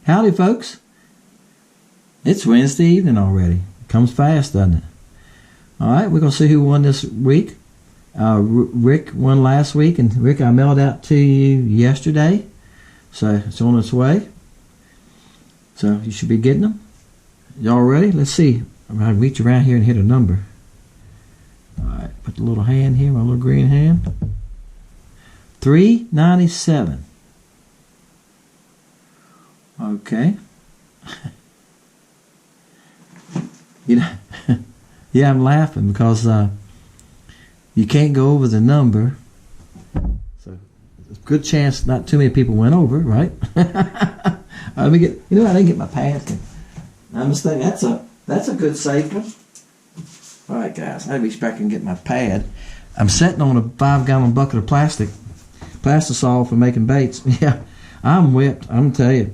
Howdy folks, it's Wednesday evening already. It comes fast, doesn't it? Alright, we're going to see who won this week. Rick won last week, and Rick, I mailed out to you yesterday, so it's on its way. So you should be getting them. Y'all ready? Let's see. I'm going to reach around here and hit a number. Alright, put the little hand here, my little green hand. 397. Okay. You know, yeah, I'm laughing because you can't go over the number. So, there's a good chance not too many people went over, right? Let me get. You know, I didn't get my pad. I'm just thinking that's a good safe one. All right, guys, I reach back and get my pad. I'm sitting on a 5-gallon bucket of plastisol for making baits. Yeah, I'm whipped. I'm gonna tell you.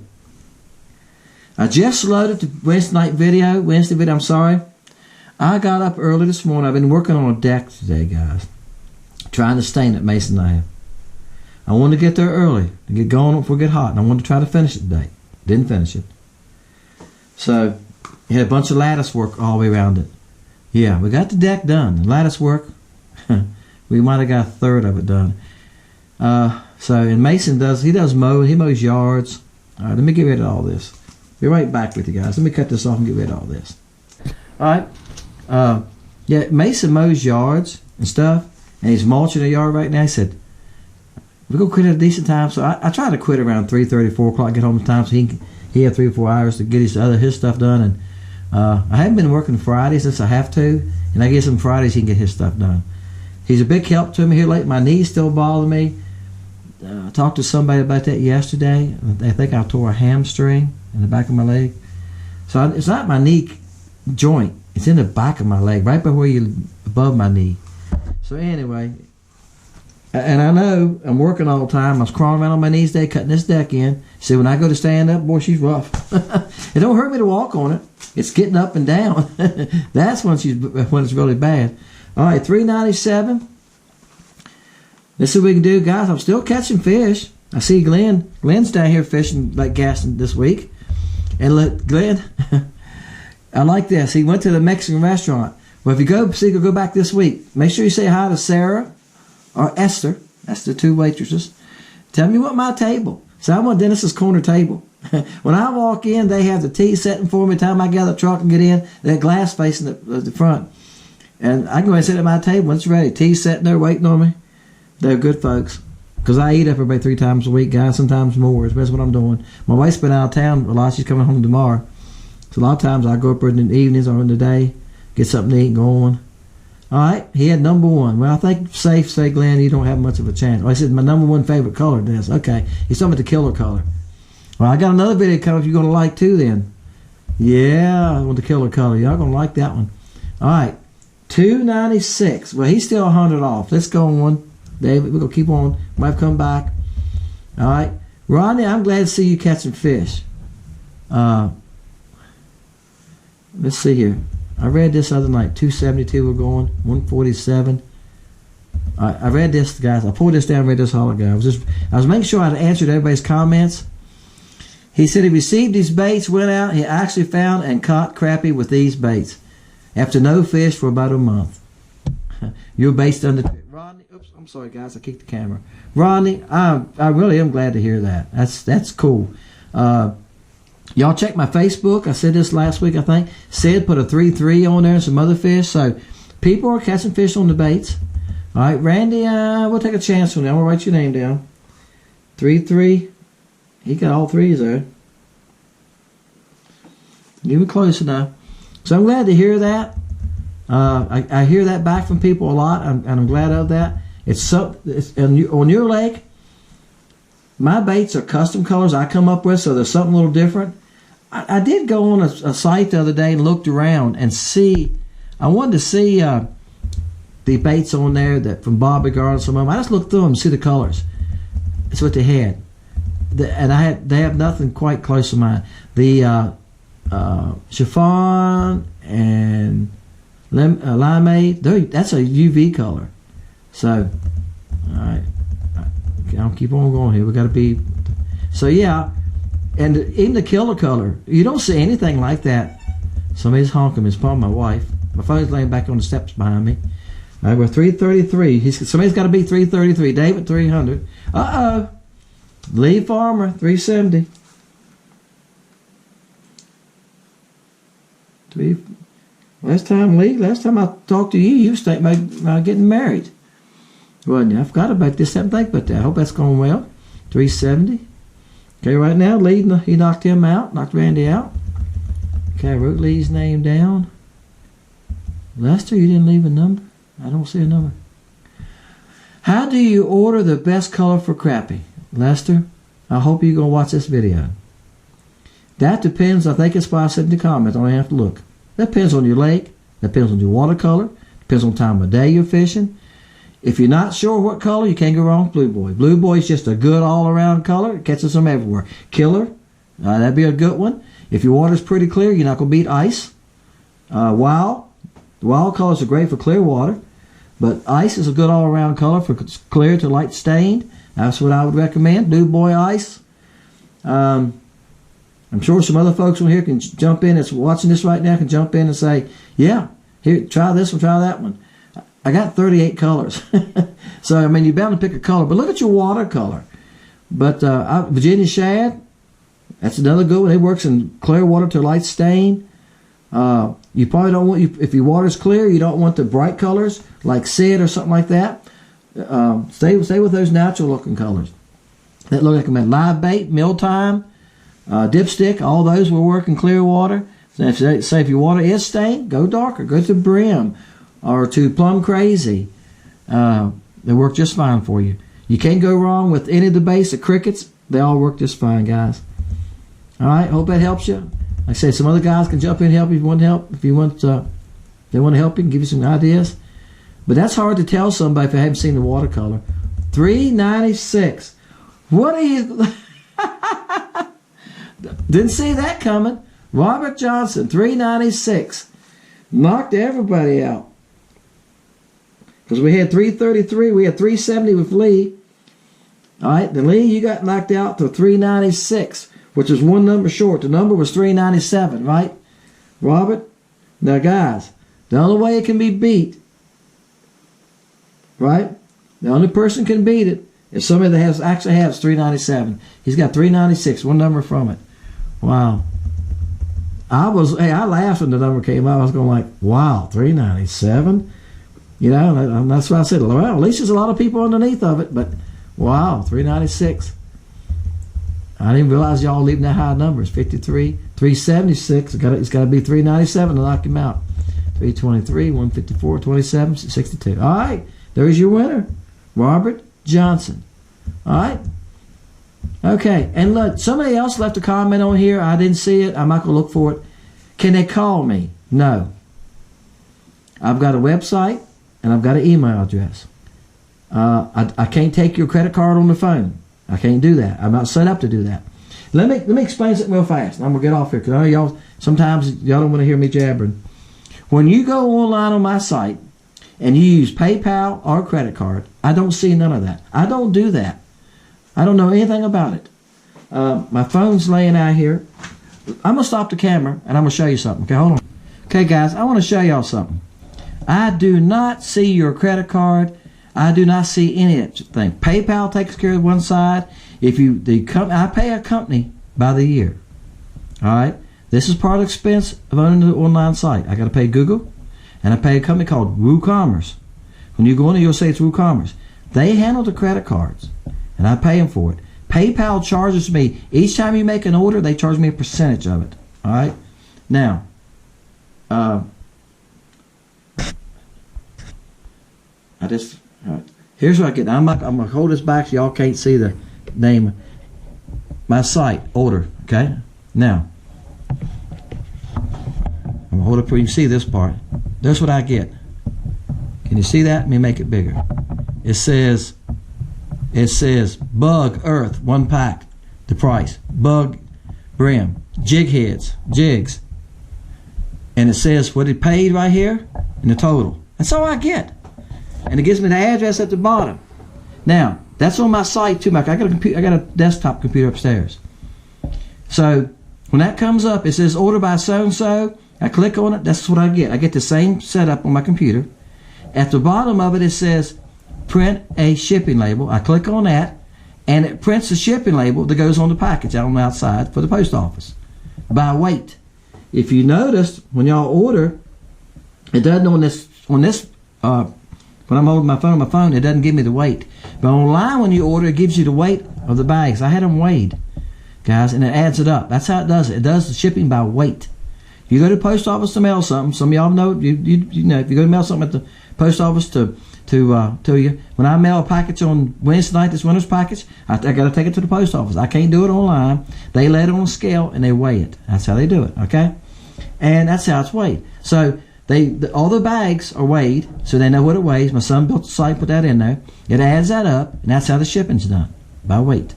I just loaded the Wednesday video. I'm sorry. I got up early this morning. I've been working on a deck today, guys. Trying to stain it, Mason and I have. I wanted to get there early to get going before it get hot, and I wanted to try to finish it today. Didn't finish it. So, you had a bunch of lattice work all the way around it. Yeah, we got the deck done. The lattice work, we might have got a third of it done. And Mason does mow. He mows yards. All right, let me get rid of all this. Be right back with you guys. Let me cut this off and get rid of all this. Alright. Yeah, Mason mows yards and stuff, and he's mulching the yard right now. He said, we're going to quit at a decent time. So I try to quit around 3:30, 4 o'clock, get home in time so he had 3 or 4 hours to get his stuff done. And I haven't been working Fridays since I have to, and I guess on Fridays he can get his stuff done. He's a big help to me here lately. My knees still bother me. I talked to somebody about that yesterday. I think I tore a hamstring in the back of my leg. So it's not my knee joint. It's in the back of my leg, right by where above my knee. So anyway, and I know I'm working all the time. I was crawling around on my knees today, cutting this deck in. See, when I go to stand up, boy, she's rough. It don't hurt me to walk on it. It's getting up and down. That's when it's really bad. All right, 397. Let's see what we can do, guys. I'm still catching fish. I see Glenn's down here fishing like gassing this week. And look, Glenn, I like this. He went to the Mexican restaurant. Well, if you go back this week, make sure you say hi to Sarah or Esther. That's the 2 waitresses. Tell me what my table. So I'm on Dennis's corner table. When I walk in, they have the tea setting for me. Time I get out of the truck and get in, that glass facing the front. And I can go ahead and sit at my table when it's ready. Tea sitting there waiting on me. They're good folks. Because I eat up everybody 3 times a week, guys, sometimes more. That's what I'm doing. My wife's been out of town a lot. She's coming home tomorrow. So a lot of times I go up in the evenings or in the day, get something to eat and go on. All right, he had number 1. Well, I think safe say, Glenn, you don't have much of a chance. Well, I said my number 1 favorite color, Dennis. Okay, he's talking about the killer color. Well, I got another video coming if you're going to like too then. Yeah, I want the killer color. Y'all going to like that one. All right, 296. Well, he's still 100 off. Let's go on. David, we're going to keep on. Might come back. All right. Rodney, I'm glad to see you catching fish. Let's see here. I read this other night. 272 we're going. 147. I read this, guys. I pulled this down and read this all ago. I was making sure I had answered everybody's comments. He said he received these baits, went out, he actually found and caught crappie with these baits after no fish for about a month. Your bait's done the trick. Rodney, oops, I'm sorry guys, I kicked the camera. Rodney, I really am glad to hear that. That's cool. Y'all check my Facebook. I said this last week, I think. Sid put a 3-3 on there and some other fish. So people are catching fish on the baits. All right, Randy, we'll take a chance on that. I'm going to write your name down. 3-3. He got all 3s there. You were close enough. So I'm glad to hear that. I hear that back from people a lot, and I'm glad of that. It's on your lake. My baits are custom colors I come up with, so there's something a little different. I did go on a site the other day and looked around and see. I wanted to see the baits on there that from Bobby Garland and some of them. I just looked through them and see the colors. That's what they had. They have nothing quite close to mine. The chiffon limeade. That's a UV color. So, all right, I'll keep on going here. We got to be. So yeah, and even the killer color, you don't see anything like that. Somebody's honking. It's probably my wife. My phone's laying back on the steps behind me. All right, we're 333. Somebody's got to be 333. David 300. Lee Farmer 370. Last time I talked to you, you was thinking about getting married. Well, I forgot about this. I didn't think about that. I hope that's going well. 370. Okay, right now, Lee, he knocked him out, knocked Randy out. Okay, I wrote Lee's name down. Lester, you didn't leave a number? I don't see a number. How do you order the best color for crappie? Lester, I hope you're going to watch this video. That depends. I think it's why I said in the comments. I don't have to look. That depends on your lake. That depends on your watercolor. Depends on the time of day you're fishing. If you're not sure what color, you can't go wrong with Blue Boy. Blue Boy is just a good all-around color. It catches them everywhere. Killer, that'd be a good one. If your water's pretty clear, you're not going to beat ice. Wild colors are great for clear water. But ice is a good all-around color for clear to light stained. That's what I would recommend. Blue Boy ice. I'm sure some other folks on here can jump in that's watching this right now can jump in and say, yeah, here, try this one, try that one. I got 38 colors. So, I mean, you're bound to pick a color. But look at your watercolor. But Virginia Shad, that's another good one. It works in clear water to light stain. You probably don't want, if your water's clear, you don't want the bright colors like Sid or something like that. Stay with those natural looking colors. That look like a live bait, mealtime, dipstick, all those will work in clear water. So if your water is stained, go darker. Go to Brim or to Plum Crazy. They work just fine for you. You can't go wrong with any of the basic crickets. They all work just fine, guys. All right, hope that helps you. Like I said, some other guys can jump in and help you if you want help. If you want, they want to help you and give you some ideas. But that's hard to tell somebody if they haven't seen the watercolor. 396. What are you? Didn't see that coming. Robert Johnson, 396. Knocked everybody out. Because we had 333, we had 370 with Lee. All right, then Lee, you got knocked out to 396, which is one number short. The number was 397, right? Robert? Now, guys, the only way it can be beat, right? The only person can beat it is somebody that actually has 397. He's got 396, one number from it. Wow. I laughed when the number came out. I was going like, wow, 397? You know, and that's why I said, well, at least there's a lot of people underneath of it, but wow, 396. I didn't realize y'all leaving that high numbers. 53, 376. It's got to be 397 to knock him out. 323, 154, 27, 62. All right, there's your winner, Robert Johnson. All right. Okay, and look, somebody else left a comment on here. I didn't see it. I'm not going to look for it. Can they call me? No. I've got a website and I've got an email address. I can't take your credit card on the phone. I can't do that. I'm not set up to do that. Let me explain something real fast. I'm going to get off here because I know y'all, sometimes y'all don't want to hear me jabbering. When you go online on my site and you use PayPal or credit card, I don't see none of that. I don't do that. I don't know anything about it. My phone's laying out here. I'm going to stop the camera and I'm going to show you something. Okay, hold on. Okay, guys, I want to show y'all something. I do not see your credit card. I do not see anything. PayPal takes care of one side. I pay a company by the year. All right? This is part of the expense of owning the online site. I got to pay Google, and I pay a company called WooCommerce. When you go in, you'll say it's WooCommerce. They handle the credit cards, and I pay them for it. PayPal charges me, each time you make an order, they charge me a percentage of it. All right? Now, here's what I get. I'm going to hold this back so y'all can't see the name. My site, order, okay? Now, I'm going to hold it for you can see this part. That's what I get. Can you see that? Let me make it bigger. It says Bug Earth, 1 pack, the price. Bug Brim, jig heads, jigs. And it says what it paid right here, in the total. That's all I get. And it gives me the address at the bottom. Now, that's on my site too, Mike. I got a desktop computer upstairs. So when that comes up, it says order by so-and-so. I click on it. That's what I get. I get the same setup on my computer. At the bottom of it, it says print a shipping label. I click on that, and it prints the shipping label that goes on the package out on the outside for the post office by weight. If you notice, when y'all order, it doesn't on this when I'm holding my phone, it doesn't give me the weight. But online, when you order, it gives you the weight of the bags. I had them weighed, guys, and it adds it up. That's how it does it. It does the shipping by weight. You go to the post office to mail something. Some of y'all know, you know, if you go to mail something at the post office to you, when I mail a package on Wednesday night, this winter's package, I got to take it to the post office. I can't do it online. They lay it on a scale and they weigh it. That's how they do it, okay? And that's how it's weighed. So all the bags are weighed, so they know what it weighs. My son built the site, put that in there. It adds that up, and that's how the shipping's done, by weight.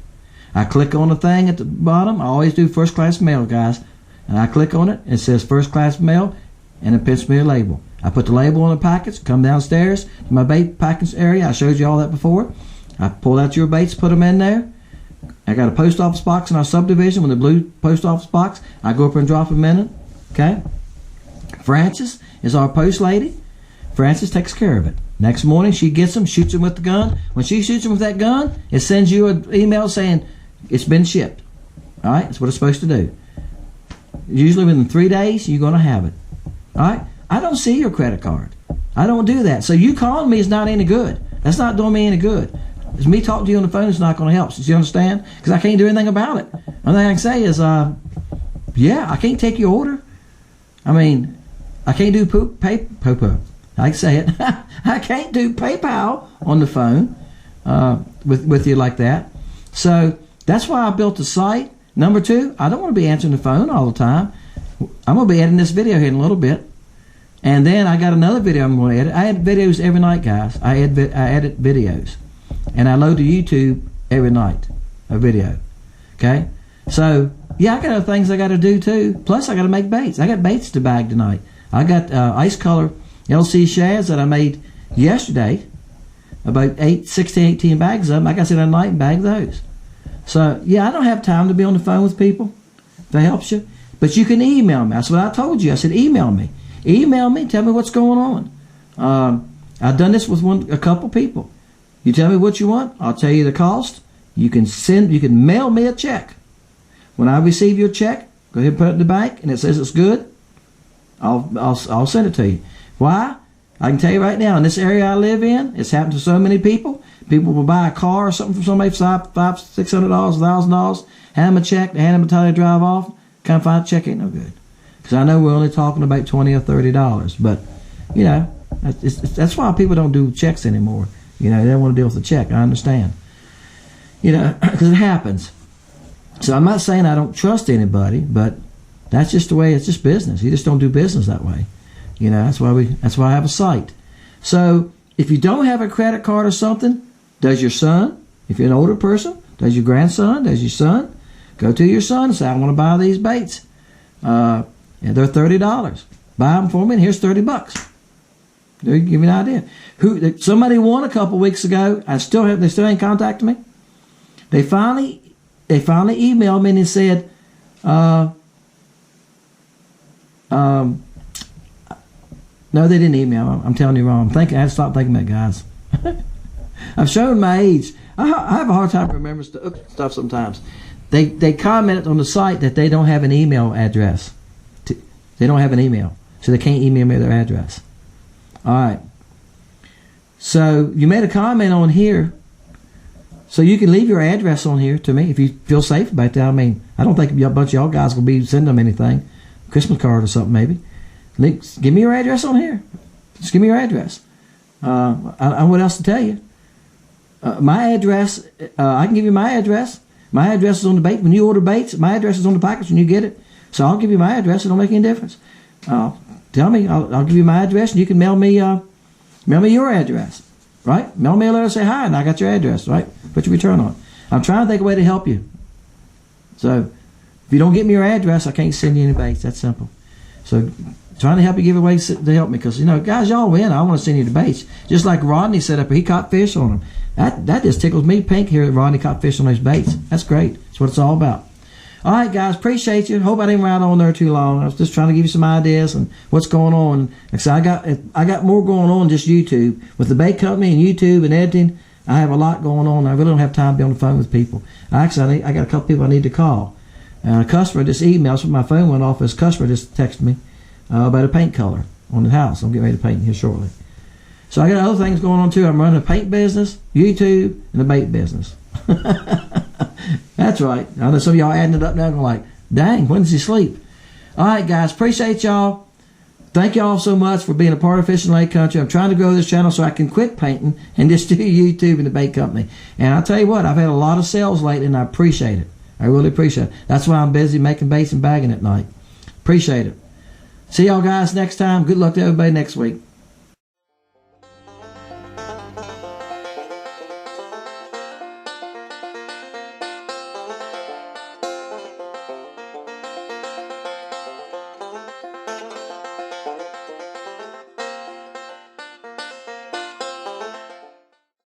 I click on the thing at the bottom. I always do first class mail, guys. And I click on it, it says first class mail, and it prints me a label. I put the label on the package, come downstairs to my bait package area. I showed you all that before. I pull out your baits, put them in there. I got a post office box in our subdivision with the blue post office box. I go up and drop them in it. Okay? Frances is our post lady. Frances takes care of it. Next morning, she gets them, shoots them with the gun. When she shoots them with that gun, it sends you an email saying it's been shipped. All right? That's what it's supposed to do. Usually within 3 days, you're going to have it. All right? I don't see your credit card. I don't do that. So you calling me is not any good. That's not doing me any good. It's me talking to you on the phone is not going to help. Do you understand? Because I can't do anything about it. Only thing I can say is, yeah, I can't take your order. I mean, I can't do I can say it. I can't do PayPal on the phone with you like that. So that's why I built the site. Number two, I don't want to be answering the phone all the time. I'm going to be editing this video here in a little bit. And then I got another video I'm going to edit. I edit videos every night, guys. I edit videos. And I load to YouTube every night, a video. Okay? So, yeah, I got other things I got to do too. Plus, I got to make baits. I got baits to bag tonight. I got ice color LC shads that I made yesterday. About 16, 18 bags of them. I got to sit at night and bag those. So, yeah, I don't have time to be on the phone with people. If that helps you. But you can email me. That's what I told you. I said email me. Email me. Tell me what's going on. I've done this with a couple people. You tell me what you want. I'll tell you the cost. You can mail me a check. When I receive your check, go ahead and put it in the bank, and it says it's good. I'll send it to you. Why? I can tell you right now, in this area I live in, it's happened to so many people. People will buy a car or something from somebody for $500, $600, $1,000, hand them a check, they hand them until they drive off. Come find a check ain't no good. Because I know we're only talking about $20 or $30. But, you know, that's why people don't do checks anymore. You know, they don't want to deal with the check. I understand. You know, because it happens. So I'm not saying I don't trust anybody, but that's just the way, it's just business. You just don't do business that way. You know, that's why I have a site. So if you don't have a credit card or something, does your son, if you're an older person, does your grandson, does your son, go to your son and say, I want to buy these baits. And they're $30. Buy them for me, and here's $30. They give you an idea. Somebody won a couple weeks ago. They still ain't contacted me. They finally emailed me and they said, no, they didn't email. I'm telling you wrong. I had to stop thinking that, guys. I've shown my age. I have a hard time remembering stuff sometimes. They commented on the site that they don't have an email address. They don't have an email, so they can't email me their address. All right. So you made a comment on here, so you can leave your address on here to me if you feel safe about that. I mean, I don't think a bunch of y'all guys will be sending them anything, Christmas card or something maybe. Give me your address on here. Just give me your address. What else to tell you? My address, I can give you my address. My address is on the bait. When you order baits, my address is on the package when you get it. So I'll give you my address. It don't make any difference. Tell me. I'll give you my address, and you can mail me your address. Right? Mail me a letter, say hi, and I got your address. Right? Put your return on it. I'm trying to think of a way to help you. So if you don't get me your address, I can't send you any baits. That's simple. So trying to help you give away to help me, because you know, guys, y'all win. I want to send you the baits, just like Rodney set up. He caught fish on them. That just tickles me pink here that Rodney caught fish on those baits. That's great. That's what it's all about. All right, guys, appreciate you. Hope I didn't ride on there too long. I was just trying to give you some ideas and what's going on. Like I said, I got more going on than just YouTube. With the bait company and YouTube and editing, I have a lot going on. I really don't have time to be on the phone with people. I got a couple people I need to call. A customer just emailed, so my phone went off. This customer just texted me about a paint color on the house. I'm getting ready to paint here shortly. So I got other things going on too. I'm running a paint business, YouTube, and a bait business. That's right. I know some of y'all adding it up now going like, dang, when does he sleep? All right, guys, appreciate y'all. Thank y'all so much for being a part of Fishing Lake Country. I'm trying to grow this channel so I can quit painting and just do YouTube and the bait company. And I'll tell you what, I've had a lot of sales lately, and I appreciate it. I really appreciate it. That's why I'm busy making baits and bagging at night. Appreciate it. See y'all guys next time. Good luck to everybody next week.